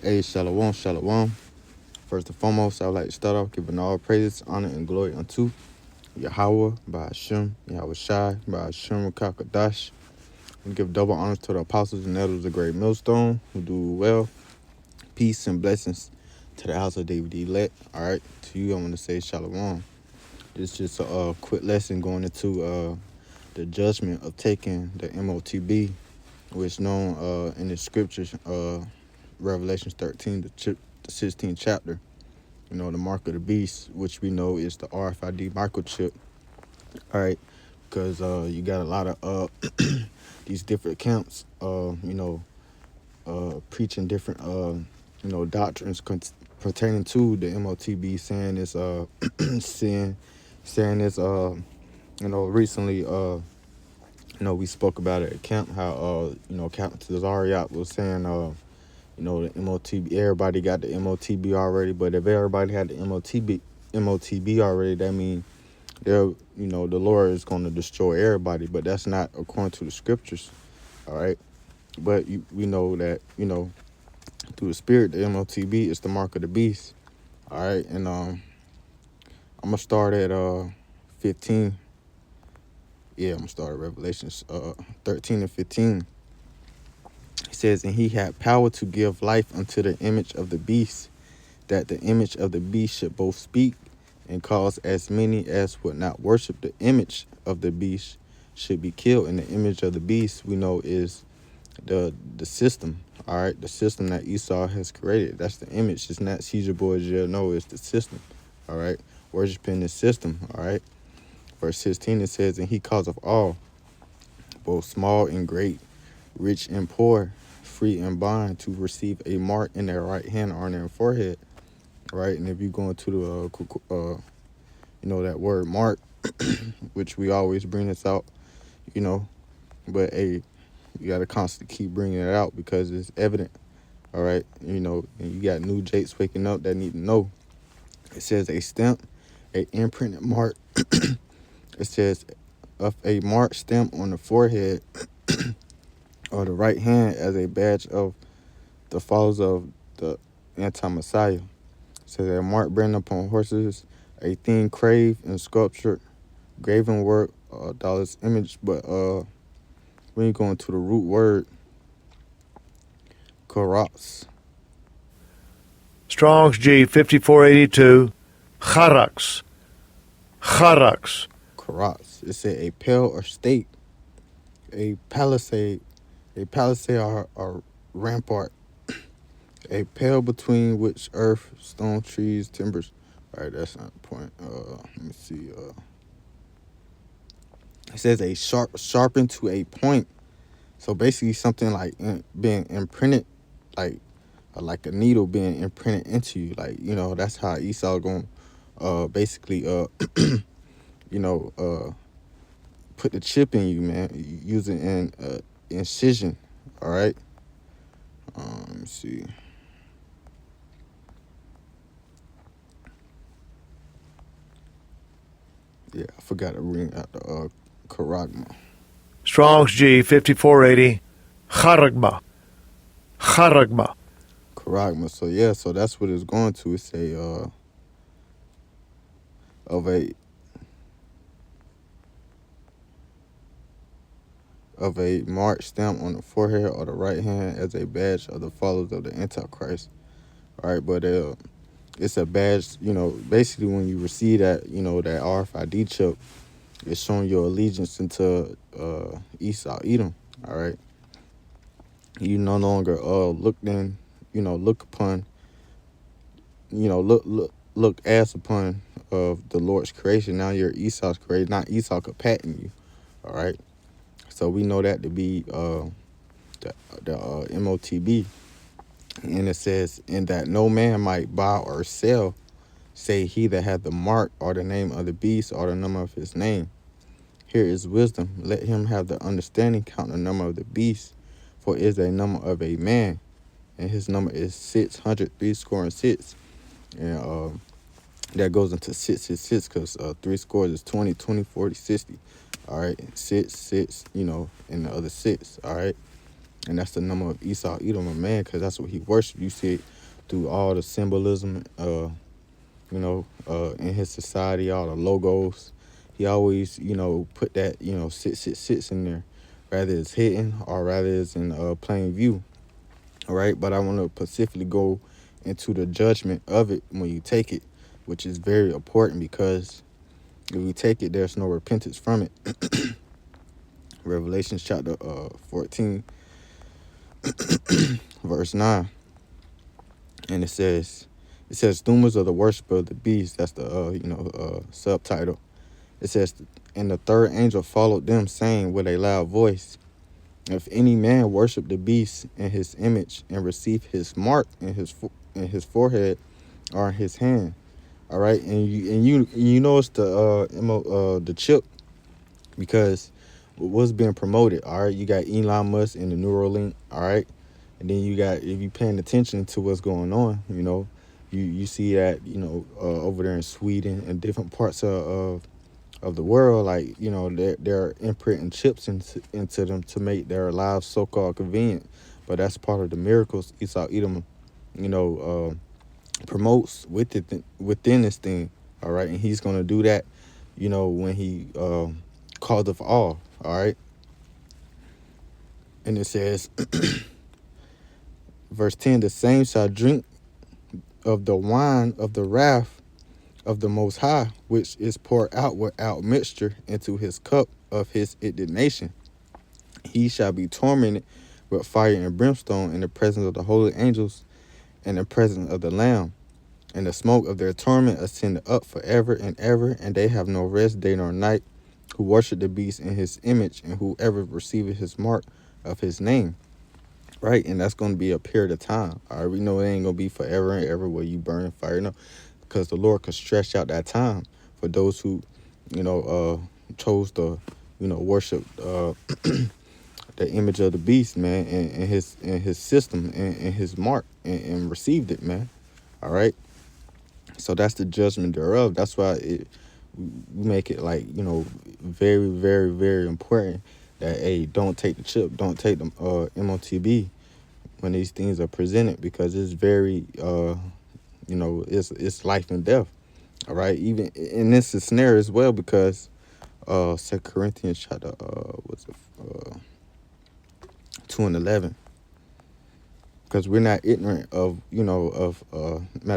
Hey, shalom, shalom. First and foremost, I would like to start off giving all praises, honor, and glory unto Yahweh, by Hashem, Yahweh Shai, by Hashem, Kakadash. And give double honors to the apostles and elders of the great millstone who do well. Peace and blessings to the house of David elect. All right, to you, I want to say shalom. This is just a quick lesson going into the judgment of taking the MOTB, which known in the scriptures, Revelations 13, the 16th chapter. You know, the mark of the beast, which we know is the RFID microchip. All right, because you got a lot of these different camps, preaching different, doctrines pertaining to the MOTB, saying it's sin, saying it's recently we spoke about it at camp how Captain Tazariot was saying the MOTB, everybody got the MOTB already, but if everybody had the MOTB already, that means the Lord is going to destroy everybody, but that's not according to the scriptures. All right, but we know that through the spirit, the MOTB is the mark of the beast. All right, and I'm gonna start at 15. Yeah, I'm gonna start at Revelations 13 and 15. It says, and he had power to give life unto the image of the beast, that the image of the beast should both speak and cause as many as would not worship the image of the beast should be killed. And the image of the beast, we know, is the system. All right, the system that Esau has created. That's the image. It's not Caesar Borgia. No, it's the system. All right, worshiping the system. All right. Verse 16, it says, and he causeth all, both small and great, rich and poor, free and bond, to receive a mark in their right hand or in their forehead. Right, and if you go into the that word mark, which we always bring this out, but you got to constantly keep bringing it out because it's evident. All right, and you got new Jakes waking up that need to know. It says a stamp, a imprinted mark. It says of a mark stamp on the forehead or the right hand as a badge of the followers of the anti-Messiah. It says a mark branded upon horses, a thing carved and sculptured, graven work, dollar's image. But when you go into the root word, karas. Strong's G 5482, Charax. Karas. It said a pale or stake, a palisade or rampart, a pale between which earth, stone, trees, timbers. All right, that's not the point. Let me see. It says a sharpened to a point. So basically something like being imprinted, like a needle being imprinted into you. Like, that's how Esau going basically put the chip in you, man, using an incision. All right. Let me see. Yeah, I forgot to bring out the charagma. Strong's G 5480, Charagma. Charagma. So yeah, so that's what it's going to. It's of a mark stamp on the forehead or the right hand as a badge of the followers of the Antichrist. All right, but it's a badge, basically when you receive that, that RFID chip, it's showing your allegiance into Esau, Edom. All right. You no longer look upon, look as upon of the Lord's creation. Now you're Esau's creation, not Esau could patent you. All right. So we know that to be the MOTB. And it says, in that no man might buy or sell, say he that hath the mark or the name of the beast or the number of his name. Here is wisdom. Let him have the understanding, count the number of the beast, for it is a number of a man, and his number is 666. And that goes into 666 because 3 scores is 20, 40, 60. All right, 6, and the other 6. All right. and that's the number of Esau, Edom, a man, because that's what he worshiped. You see it through all the symbolism, in his society, all the logos. He always, put that, sits in there, rather it's hidden or rather it's in plain view. All right, but I want to specifically go into the judgment of it when you take it, which is very important because if we take it, there's no repentance from it. Revelation chapter 14, verse 9, and it says, "Doomers of the worship of the beast." That's the subtitle. It says, "And the third angel followed them, saying with a loud voice, If any man worship the beast and his image and receive his mark in his forehead or in his hand." All right, and you know it's the chip, because what's being promoted. All right, you got Elon Musk and the Neuralink. All right, and then you got, if you paying attention to what's going on, you see that over there in Sweden and different parts of the world, like they're imprinting chips into them to make their lives so-called convenient. But that's part of the miracles Esau Edom, promotes within this thing. All right, and he's gonna do that, when he calleth all. All right, and it says, verse 10: "The same shall drink of the wine of the wrath of the Most High, which is poured out without mixture into his cup of his indignation. He shall be tormented with fire and brimstone in the presence of the holy angels and in the presence of the Lamb. And the smoke of their torment ascended up forever and ever, and they have no rest day nor night, who worship the beast in his image, and whoever receiveth his mark of his name." Right, and that's going to be a period of time. All right, we know it ain't going to be forever and ever where you burn in fire. No, because the Lord could stretch out that time for those who, chose to, worship the image of the beast, man, and his system and his mark, and received it, man. All right. So that's the judgment thereof. That's why we make it like, very, very, very important that, hey, don't take the chip, don't take the MOTB when these things are presented, because it's very, it's life and death. All right. Even in this scenario as well, because 2 Corinthians chapter 2:11. Because we're not ignorant of, matter of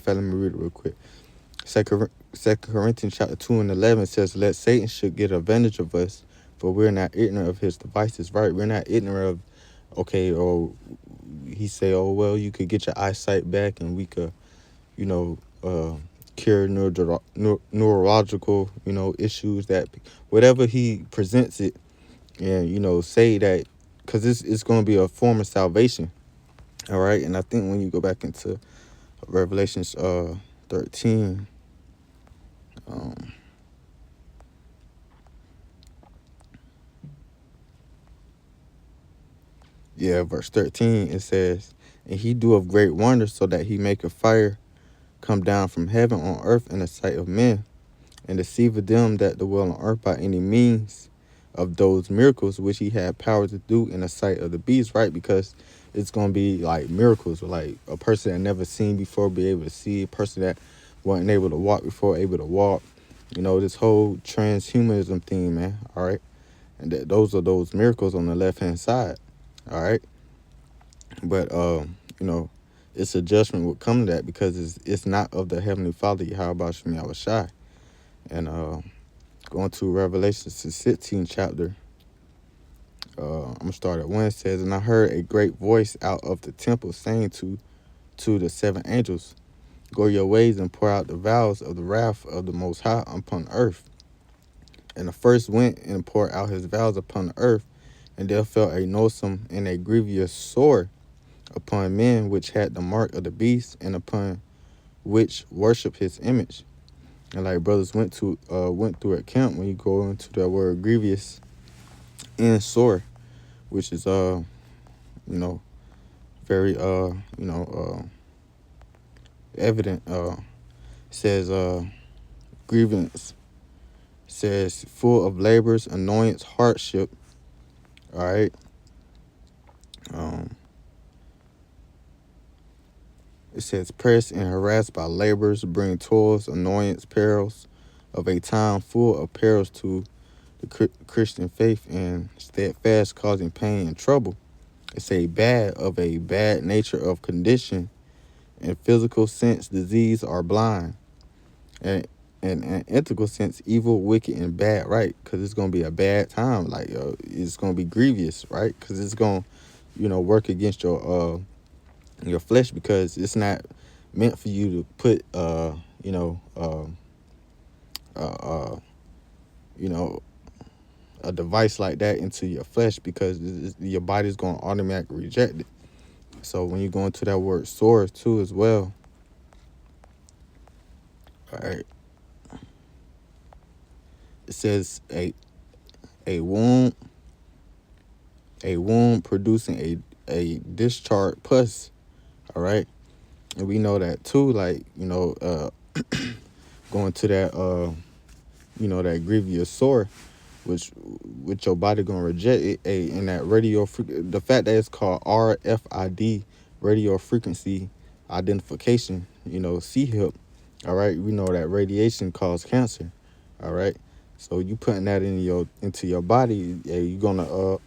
fact, let me read it real quick. Second Corinthians chapter 2:11 says, "Let Satan should get advantage of us, for we're not ignorant of his devices." Right? We're not ignorant of, okay, or he say, oh, well, you could get your eyesight back and we could, cure neurological, issues, that whatever he presents it, and, say that, because it's going to be a form of salvation. All right. And I think when you go back into Revelations 13, verse 13, it says, "And he doeth great wonders, so that he maketh fire come down from heaven on earth in the sight of men, and deceiveth them that dwell on earth by any means of those miracles which he had power to do in the sight of the beast." Right? Because it's going to be like miracles, like a person that never seen before be able to see, a person that wasn't able to walk before able to walk. This whole transhumanism thing, man. All right. And those are those miracles on the left-hand side. All right. But, it's a judgment will come to that, because it's not of the Heavenly Father, Yahweh Shem Yahweh Shai. And going to Revelation 16 chapter, I'm going to start at 1. It says, "And I heard a great voice out of the temple saying to the seven angels, Go your ways and pour out the vials of the wrath of the Most High upon earth. And the first went and poured out his vials upon the earth, and there fell a noisome and a grievous sore upon men which had the mark of the beast, and upon which worship his image." And like brothers went through at camp, when you go into that word grievous and sore, which is very evident, says grievance, says full of labors, annoyance, hardship. All right. Um, it says, pressed and harassed by labors, bring toils, annoyance, perils of a time full of perils to the Christian faith and steadfast, causing pain and trouble. It's a bad nature of condition in physical sense, disease or blind. And in an ethical sense, evil, wicked, and bad, right? Because it's going to be a bad time. Like, it's going to be grievous, right? Because it's going to, work against your flesh, because it's not meant for you to put, uh, uh, you know, a device like that into your flesh, because your body's going to automatically reject it. So when you go into that word sore too as well, all right, it says a wound, producing a discharge pus, all right, and we know that too, like, going to that that grievous sore, which your body gonna reject it, in that the fact that it's called RFID, radio frequency identification, C-HIP, all right, we know that radiation causes cancer, all right, so you putting that into your body, you're gonna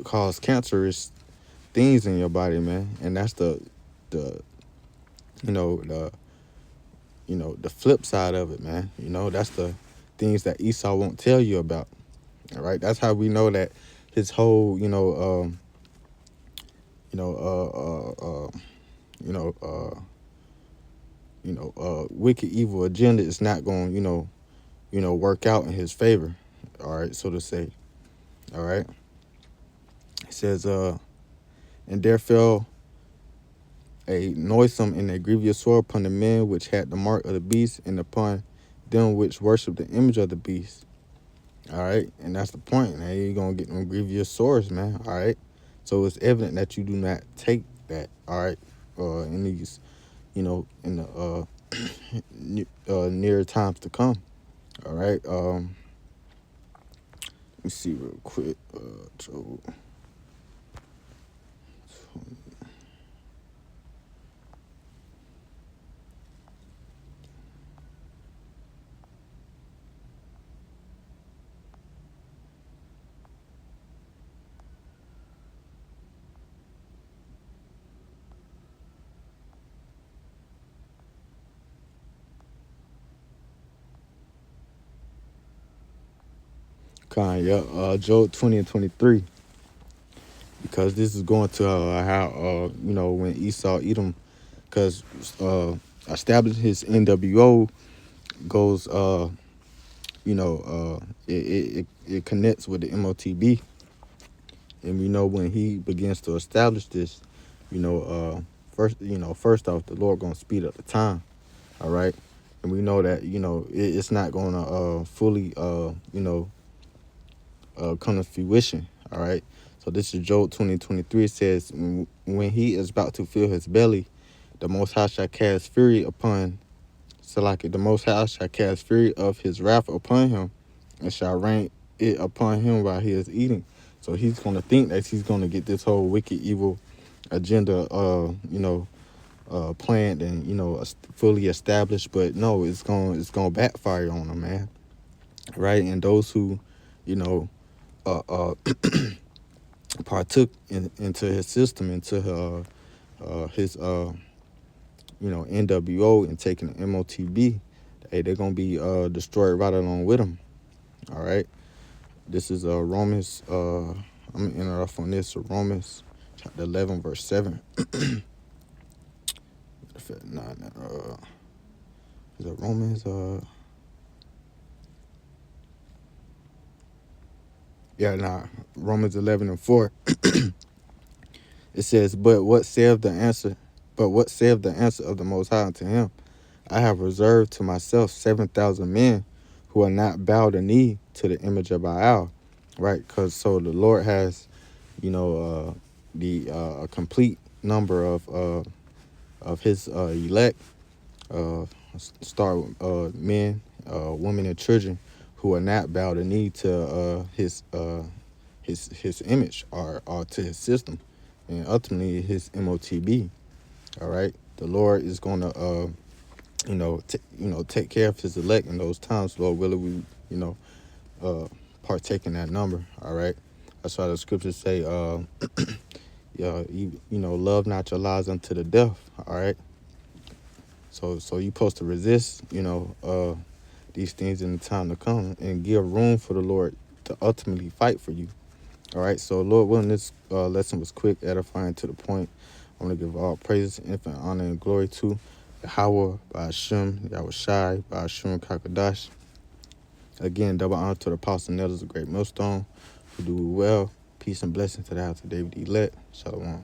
cause cancerous things in your body, man, and that's the you know the the flip side of it, man. That's the things that Esau won't tell you about. All right, that's how we know that his whole, wicked, evil agenda is not going, work out in his favor. All right, so to say. All right. It says, and there fell a noisome and a grievous sore upon the men which had the mark of the beast, and upon them which worship the image of the beast. All right, and that's the point. Now you're gonna get them grievous sores, man. All right, so it's evident that you do not take that. All right, in these, in the near times to come. All right. Let me see real quick. Job. Job 20 and 23. Because this is going to how when Esau Edom, because establishing his NWO goes it connects with the MOTB, and we know when he begins to establish this, first off, the Lord gonna speed up the time, all right, and we know that it's not gonna fully come to fruition, all right. So this is Job 20:23. It says, when he is about to fill his belly, the Most High shall cast fury upon Salaki. The Most High shall cast fury of his wrath upon him, and shall rain it upon him while he is eating. So he's going to think that he's going to get this whole wicked, evil agenda, planned and fully established. But no, it's going to backfire on him, man. Right, and those who, partook into his system, into his NWO, and taking the MOTB, hey, they're gonna be destroyed right along with him. All right, this is Romans. I'm gonna enter off on this. Romans chapter 11, verse 7. Is it Romans? Romans 11 and 4. It says, But what saith the answer of the Most High unto him? I have reserved to myself 7,000 men who are not bowed the knee to the image of Baal, right? Because so the Lord has, a complete number of his elect, men, women, and children who are not bowed the knee to his his image or to his system, and ultimately his MOTB. All right, the Lord is going to take care of his elect in those times. Lord willing, we partake in that number. All right, that's why the scriptures say, love not your lives unto the death. All right, so you're supposed to resist, these things in the time to come, and give room for the Lord to ultimately fight for you. All right, so Lord willing, this lesson was quick, edifying, to the point. I want to give all praises, infinite honor, and glory to Yahweh, Ba'ashem, Yahweh Shai, Ba'ashem Kakadash. Again, double honor to the apostle and elders of Great Millstone who do well. Peace and blessings to the house of David elect. Shalom.